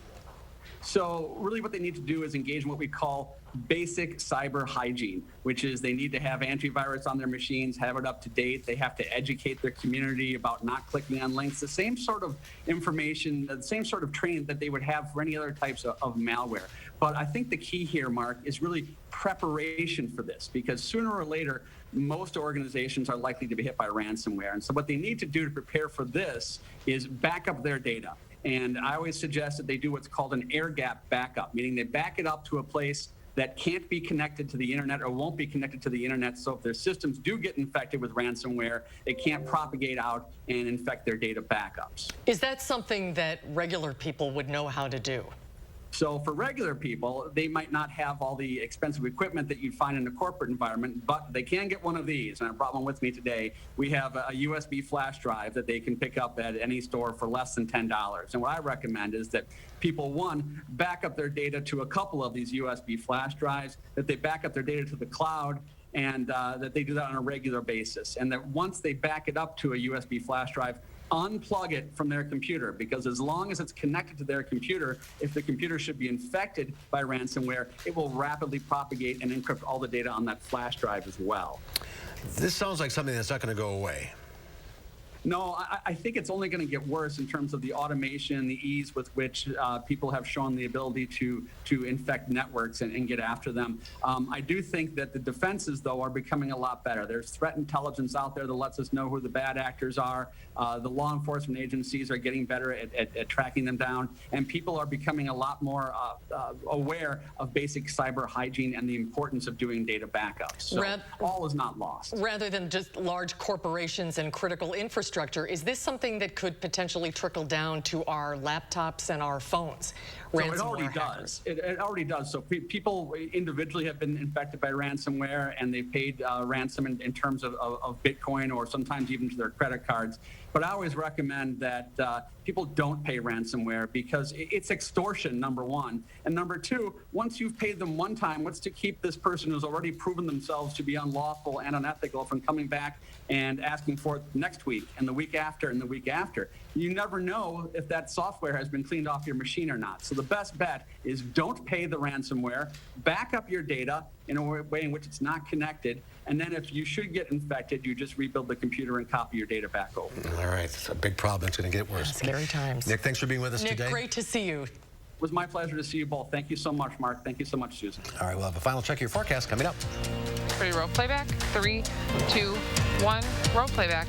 So really what they need to do is engage in what we call basic cyber hygiene, which is they need to have antivirus on their machines, have it up to date. They have to educate their community about not clicking on links, the same sort of information, the same sort of training that they would have for any other types of malware. But I think the key here, Mark, is really preparation for this, because sooner or later, most organizations are likely to be hit by ransomware. And so what they need to do to prepare for this is back up their data. And I always suggest that they do what's called an air gap backup, meaning they back it up to a place that can't be connected to the internet or won't be connected to the internet. So if their systems do get infected with ransomware, it can't propagate out and infect their data backups. Is that something that regular people would know how to do? So for regular people, they might not have all the expensive equipment that you'd find in a corporate environment, but they can get one of these. And I brought one with me today. We have a USB flash drive that they can pick up at any store for less than $10. And what I recommend is that people, one, back up their data to a couple of these USB flash drives, that they back up their data to the cloud, and that they do that on a regular basis. And that once they back it up to a USB flash drive, unplug it from their computer, because as long as it's connected to their computer, if the computer should be infected by ransomware, it will rapidly propagate and encrypt all the data on that flash drive as well. This sounds like something that's not going to go away. No, I think it's only going to get worse in terms of the automation, the ease with which people have shown the ability to infect networks and get after them. I do think that the defenses, though, are becoming a lot better. There's threat intelligence out there that lets us know who the bad actors are. The law enforcement agencies are getting better at tracking them down, and people are becoming a lot more aware of basic cyber hygiene and the importance of doing data backups. So all is not lost. Rather than just large corporations and critical infrastructure, is this something that could potentially trickle down to our laptops and our phones? So it already does. It already does. So people individually have been infected by ransomware, and they've paid ransom in terms of Bitcoin, or sometimes even to their credit cards. But I always recommend that people don't pay ransomware, because it's extortion, number one. And number two, once you've paid them one time, what's to keep this person who's already proven themselves to be unlawful and unethical from coming back and asking for it next week and the week after and the week after? You never know if that software has been cleaned off your machine or not. So the best bet is don't pay the ransomware, back up your data in a way in which it's not connected, and then if you should get infected, you just rebuild the computer and copy your data back over. All right, it's a big problem. It's going to get worse. Scary times. Nick, thanks for being with us today. Nick, great to see you. It was my pleasure to see you both. Thank you so much, Mark. Thank you so much, Susan. All right, we'll have a final check of your forecast coming up. Ready, roll playback. 3, 2, 1, roll playback.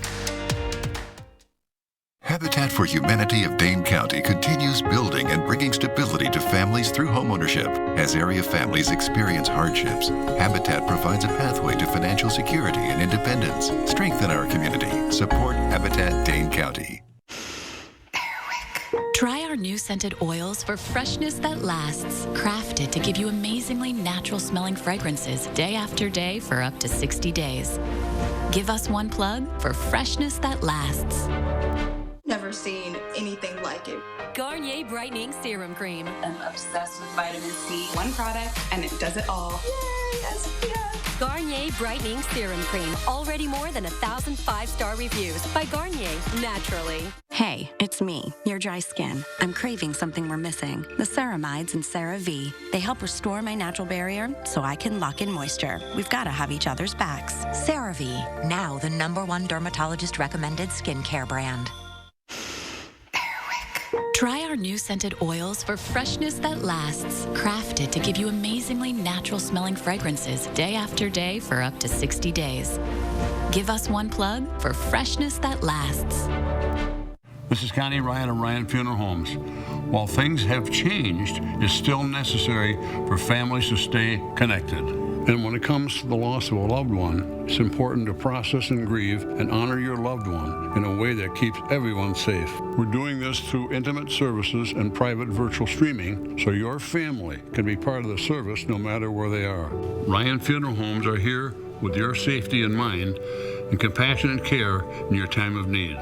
Habitat for Humanity of Dane County continues building and bringing stability to families through homeownership. As area families experience hardships, Habitat provides a pathway to financial security and independence. Strengthen our community. Support Habitat Dane County. Try our new scented oils for freshness that lasts. Crafted to give you amazingly natural smelling fragrances day after day for up to 60 days. Give us one plug for freshness that lasts. Never seen anything like it. Garnier Brightening Serum Cream. I'm obsessed with vitamin C. One product and it does it all. Yay, SPF. Garnier Brightening Serum Cream. Already more than 1,000 5-star reviews by Garnier, naturally. Hey, it's me, your dry skin. I'm craving something we're missing. The ceramides in CeraVe. They help restore my natural barrier so I can lock in moisture. We've got to have each other's backs. CeraVe, now the #1 dermatologist recommended skincare brand. Try our new scented oils for freshness that lasts. Crafted to give you amazingly natural smelling fragrances day after day for up to 60 days. Give us one plug for freshness that lasts. This is Connie Ryan of Ryan Funeral Homes. While things have changed, it's still necessary for families to stay connected. And when it comes to the loss of a loved one, it's important to process and grieve and honor your loved one in a way that keeps everyone safe. We're doing this through intimate services and private virtual streaming, so your family can be part of the service no matter where they are. Ryan Funeral Homes are here with your safety in mind and compassionate care in your time of need.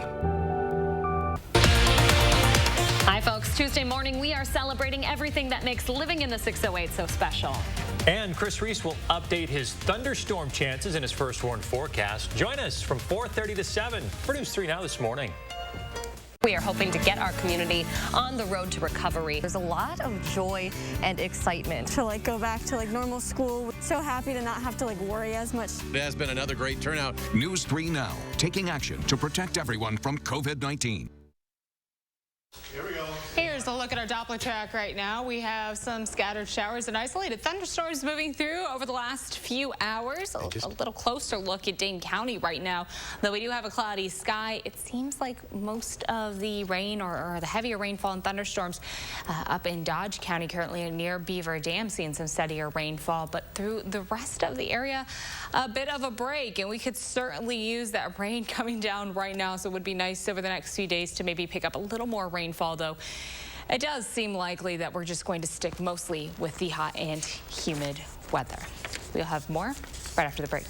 Hi, folks. Tuesday morning, we are celebrating everything that makes living in the 608 so special. And Chris Reese will update his thunderstorm chances in his first warned forecast. Join us from 4:30 to 7 for News 3 Now this morning. We are hoping to get our community on the road to recovery. There's a lot of joy and excitement to go back to normal school. So happy to not have to worry as much. It has been another great turnout. News 3 Now, taking action to protect everyone from COVID-19. Here's a look at our Doppler Chocolate track right now. We have some scattered showers and isolated thunderstorms moving through over the last few hours. A little closer look at Dane County right now. Though we do have a cloudy sky, it seems like most of the rain or the heavier rainfall and thunderstorms up in Dodge County currently near Beaver Dam, seeing some steadier rainfall. But through the rest of the area, a bit of a break, and we could certainly use that rain coming down right now. So it would be nice over the next few days to maybe pick up a little more rainfall, though. It does seem likely that we're just going to stick mostly with the hot and humid weather. We'll have more right after the break.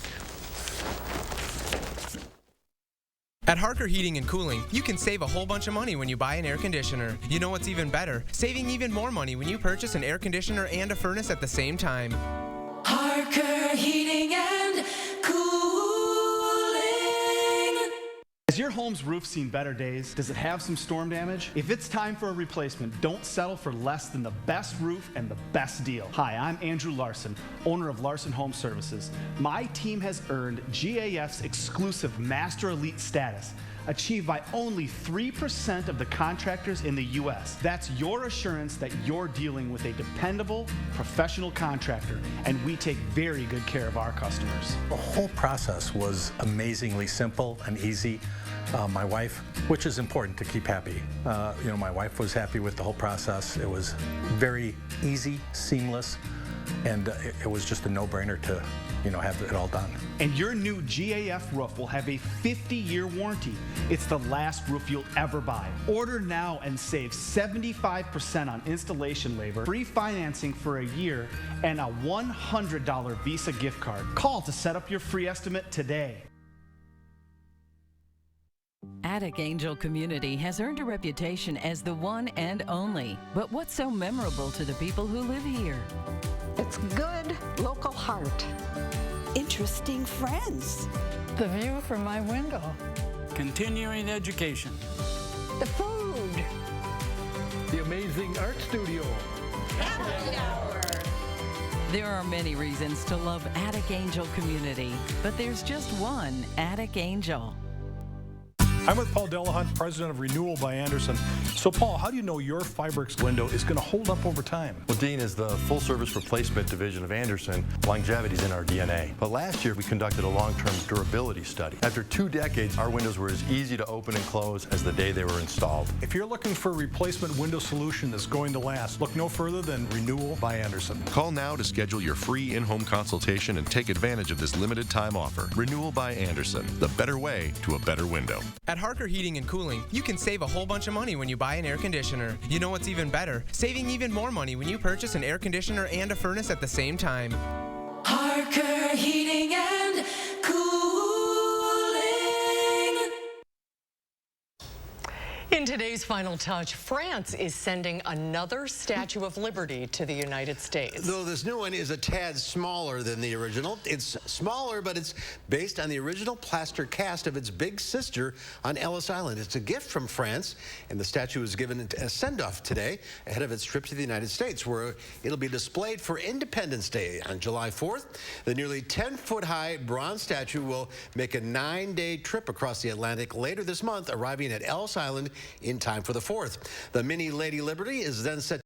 At Harker Heating and Cooling, you can save a whole bunch of money when you buy an air conditioner. You know what's even better? Saving even more money when you purchase an air conditioner and a furnace at the same time. Harker Heating and Cooling. Has your home's roof seen better days? Does it have some storm damage? If it's time for a replacement, don't settle for less than the best roof and the best deal. Hi, I'm Andrew Larson, owner of Larson Home Services. My team has earned GAF's exclusive Master Elite status, achieved by only 3% of the contractors in the U.S. That's your assurance that you're dealing with a dependable, professional contractor, and we take very good care of our customers. The whole process was amazingly simple and easy. My wife, which is important to keep happy, my wife was happy with the whole process. It was very easy, seamless, and it was just a no-brainer to have it all done. And your new GAF roof will have a 50-year warranty. It's the last roof you'll ever buy. Order now and save 75% on installation labor, free financing for a year, and a $100 Visa gift card. Call to set up your free estimate today. Attic Angel Community has earned a reputation as the one and only. But what's so memorable to the people who live here? It's good local heart. Interesting friends. The view from my window. Continuing education. The food. The amazing art studio. Happy hour. There are many reasons to love Attic Angel Community, but there's just one Attic Angel. I'm with Paul Delahunt, president of Renewal by Anderson. So, Paul, how do you know your Fiberx window is going to hold up over time? Well, Dean, is the full-service replacement division of Anderson, longevity is in our DNA. But last year, we conducted a long-term durability study. After 2 decades, our windows were as easy to open and close as the day they were installed. If you're looking for a replacement window solution that's going to last, look no further than Renewal by Anderson. Call now to schedule your free in-home consultation and take advantage of this limited-time offer. Renewal by Anderson, the better way to a better window. At Harker Heating and Cooling, you can save a whole bunch of money when you buy an air conditioner. You know what's even better? Saving even more money when you purchase an air conditioner and a furnace at the same time. Harker Heating and Cooling. In today's Final Touch, France is sending another Statue of Liberty to the United States. Though this new one is a tad smaller than the original. It's smaller, but it's based on the original plaster cast of its big sister on Ellis Island. It's a gift from France, and the statue was given a send-off today ahead of its trip to the United States, where it'll be displayed for Independence Day on July 4th. The nearly 10-foot-high bronze statue will make a 9-day trip across the Atlantic later this month, arriving at Ellis Island in time for the 4th. The mini Lady Liberty is then set